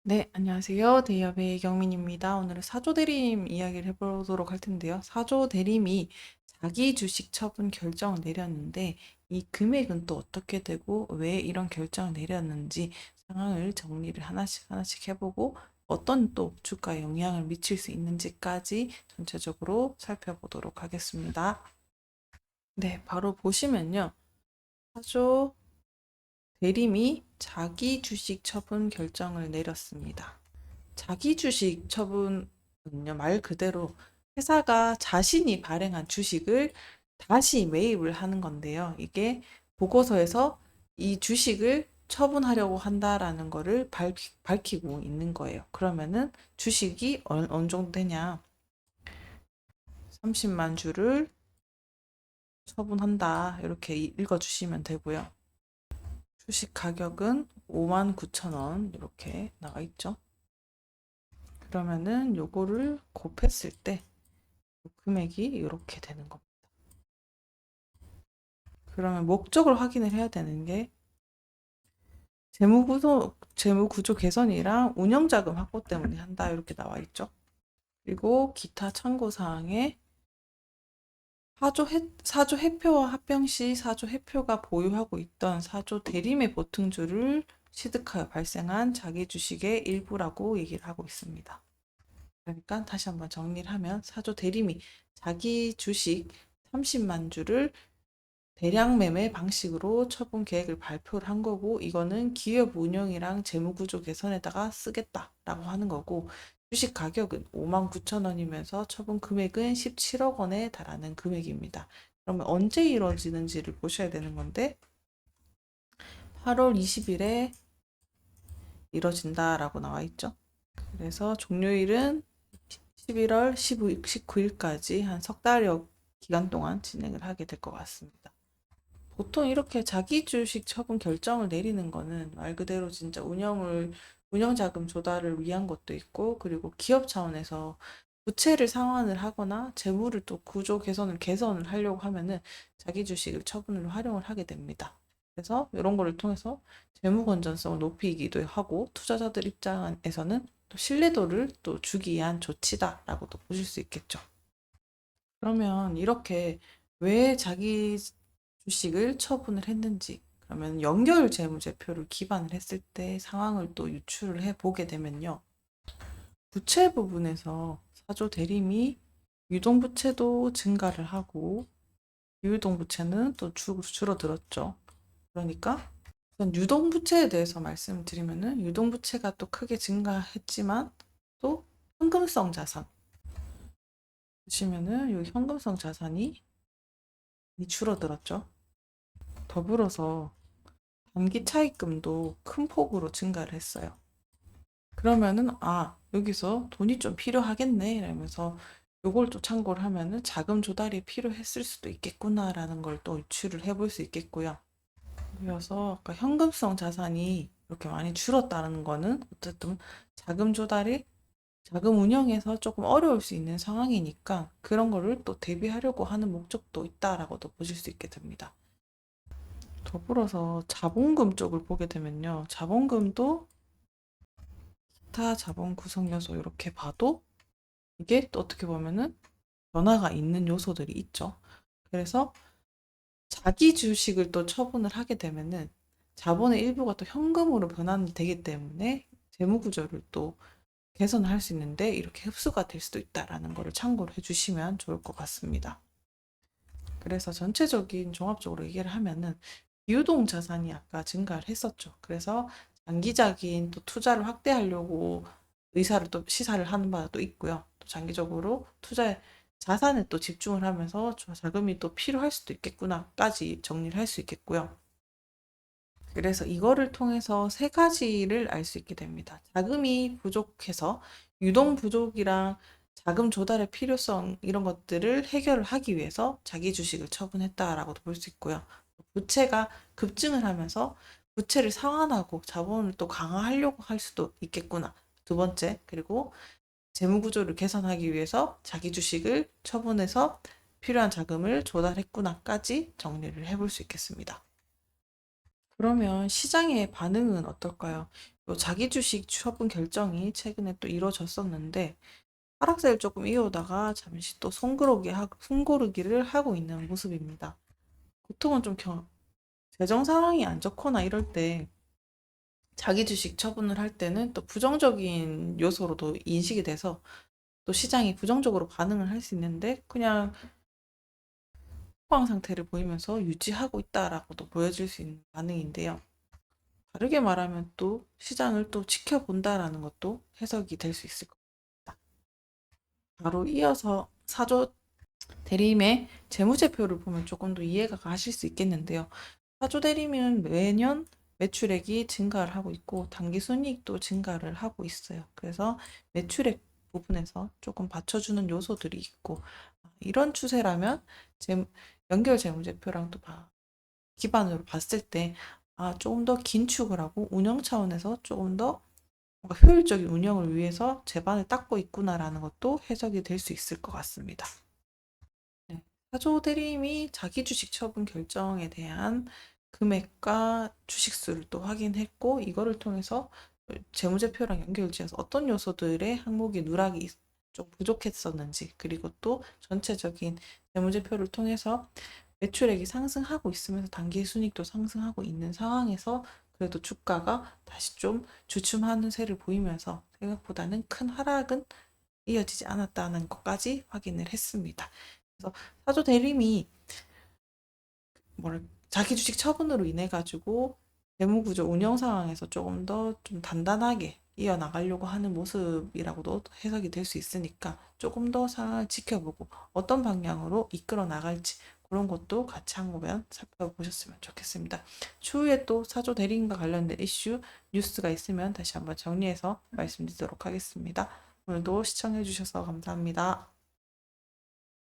네, 안녕하세요. 대기업의 경민입니다. 오늘은 사조대림 이야기를 해보도록 할 텐데요. 사조대림이 자기 주식 처분 결정을 내렸는데 이 금액은 또 어떻게 되고 왜 이런 결정을 내렸는지 상황을 정리를 하나씩 하나씩 해보고 어떤 또 주가에 영향을 미칠 수 있는지까지 전체적으로 살펴보도록 하겠습니다. 네, 바로 보시면요. 사조 대림이 자기 주식 처분 결정을 내렸습니다. 자기 주식 처분은요, 말 그대로 회사가 자신이 발행한 주식을 다시 매입을 하는 건데요. 이게 보고서에서 이 주식을 처분하려고 한다라는 거를 밝히고 있는 거예요. 그러면은 주식이 어느 정도 되냐? 30만 주를 처분한다. 이렇게 읽어주시면 되고요. 주식 가격은 59,000원 이렇게 나와 있죠. 그러면은 요거를 곱했을 때 금액이 이렇게 되는 겁니다. 그러면 목적을 확인을 해야 되는 게 재무구조 개선이랑 운영자금 확보 때문에 한다 이렇게 나와 있죠. 그리고 기타 참고사항에 사조 해표와 합병 시 사조 해표가 보유하고 있던 사조 대림의 보통주를 취득하여 발생한 자기 주식의 일부라고 얘기를 하고 있습니다. 그러니까 다시 한번 정리를 하면 사조 대림이 자기 주식 30만 주를 대량 매매 방식으로 처분 계획을 발표를 한 거고 이거는 기업 운영이랑 재무구조 개선에다가 쓰겠다라고 하는 거고 주식 가격은 59,000원이면서 처분 금액은 17억 원에 달하는 금액입니다. 그러면 언제 이루어지는지를 보셔야 되는 건데 8월 20일에 이뤄진다라고 나와 있죠. 그래서 종료일은 11월 19일까지 한 석 달여 기간 동안 진행을 하게 될 것 같습니다. 보통 이렇게 자기 주식 처분 결정을 내리는 거는 말 그대로 진짜 운영 자금 조달을 위한 것도 있고, 그리고 기업 차원에서 부채를 상환을 하거나 재무를 또 구조 개선을 하려고 하면은 자기 주식을 처분으로 활용을 하게 됩니다. 그래서 이런 거를 통해서 재무 건전성을 높이기도 하고 투자자들 입장에서는 또 신뢰도를 또 주기 위한 조치다라고도 보실 수 있겠죠. 그러면 이렇게 왜 자기 주식을 처분을 했는지, 그러면 연결 재무제표를 기반을 했을 때 상황을 또 유출을 해 보게 되면요. 부채 부분에서 사조 대림이 유동부채도 증가를 하고 유동부채는 또 줄어들었죠. 그러니까 우선 유동부채에 대해서 말씀을 드리면은 유동부채가 또 크게 증가했지만 또 현금성 자산 보시면은 이 현금성 자산이 줄어들었죠. 더불어서 단기 차입금도 큰 폭으로 증가를 했어요. 그러면은 여기서 돈이 좀 필요하겠네 이러면서 요걸 또 참고를 하면은 자금 조달이 필요했을 수도 있겠구나라는 걸 또 유추를 해볼 수 있겠고요. 그래서 아까 현금성 자산이 이렇게 많이 줄었다는 거는 어쨌든 자금 조달이 자금 운영에서 조금 어려울 수 있는 상황이니까 그런 거를 또 대비하려고 하는 목적도 있다라고도 보실 수 있게 됩니다. 더불어서 자본금 쪽을 보게 되면요. 자본금도 기타 자본 구성 요소 이렇게 봐도 이게 또 어떻게 보면은 변화가 있는 요소들이 있죠. 그래서 자기 주식을 또 처분을 하게 되면은 자본의 일부가 또 현금으로 변환이 되기 때문에 재무 구조를 또 개선할 수 있는데 이렇게 흡수가 될 수도 있다라는 거를 참고를 해주시면 좋을 것 같습니다. 그래서 전체적인 종합적으로 얘기를 하면은 비유동 자산이 아까 증가를 했었죠. 그래서 장기적인 또 투자를 확대하려고 의사를 또 시사를 하는 바도 있고요. 또 장기적으로 자산에 또 집중을 하면서 자금이 또 필요할 수도 있겠구나까지 정리를 할 수 있겠고요. 그래서 이거를 통해서 세 가지를 알 수 있게 됩니다. 자금이 부족해서 유동 부족이랑 자금 조달의 필요성 이런 것들을 해결을 하기 위해서 자기 주식을 처분했다라고도 볼 수 있고요. 부채가 급증을 하면서 부채를 상환하고 자본을 또 강화하려고 할 수도 있겠구나. 두 번째, 그리고 재무 구조를 개선하기 위해서 자기 주식을 처분해서 필요한 자금을 조달했구나까지 정리를 해볼 수 있겠습니다. 그러면 시장의 반응은 어떨까요? 또 자기 주식 처분 결정이 최근에 또 이루어졌었는데 하락세를 조금 이어오다가 잠시 또 숨고르기를 하고 있는 모습입니다. 보통은 좀 재정 상황이 안 좋거나 이럴 때 자기 주식 처분을 할 때는 또 부정적인 요소로도 인식이 돼서 또 시장이 부정적으로 반응을 할 수 있는데 그냥 호황 상태를 보이면서 유지하고 있다라고도 보여질 수 있는 반응인데요. 다르게 말하면 또 시장을 또 지켜본다라는 것도 해석이 될 수 있을 것 같습니다. 바로 이어서 사조 대리임의 재무제표를 보면 조금 더 이해가 가실 수 있겠는데요. 사조 대리임은 매년 매출액이 증가를 하고 있고 당기순이익도 증가를 하고 있어요. 그래서 매출액 부분에서 조금 받쳐주는 요소들이 있고 이런 추세라면 연결 재무제표랑 또 기반으로 봤을 때 조금 더 긴축을 하고 운영 차원에서 조금 더 뭔가 효율적인 운영을 위해서 제반을 닦고 있구나라는 것도 해석이 될 수 있을 것 같습니다. 네. 사조 대리인이 자기 주식 처분 결정에 대한 금액과 주식수를 또 확인했고 이거를 통해서 재무제표랑 연결지어서 어떤 요소들의 항목이 누락이 좀 부족했었는지 그리고 또 전체적인 재무제표를 통해서 매출액이 상승하고 있으면서 단기순이익도 상승하고 있는 상황에서 그래도 주가가 다시 좀 주춤하는 세를 보이면서 생각보다는 큰 하락은 이어지지 않았다는 것까지 확인을 했습니다. 그래서 사조 대림이 자기 주식 처분으로 인해 가지고 재무구조 운영 상황에서 조금 더 좀 단단하게 이어나가려고 하는 모습이라고도 해석이 될 수 있으니까 조금 더 상황을 지켜보고 어떤 방향으로 이끌어 나갈지 그런 것도 같이 한번 살펴보셨으면 좋겠습니다. 추후에 또 사조 대리인과 관련된 이슈 뉴스가 있으면 다시 한번 정리해서 말씀드리도록 하겠습니다. 오늘도 시청해 주셔서 감사합니다.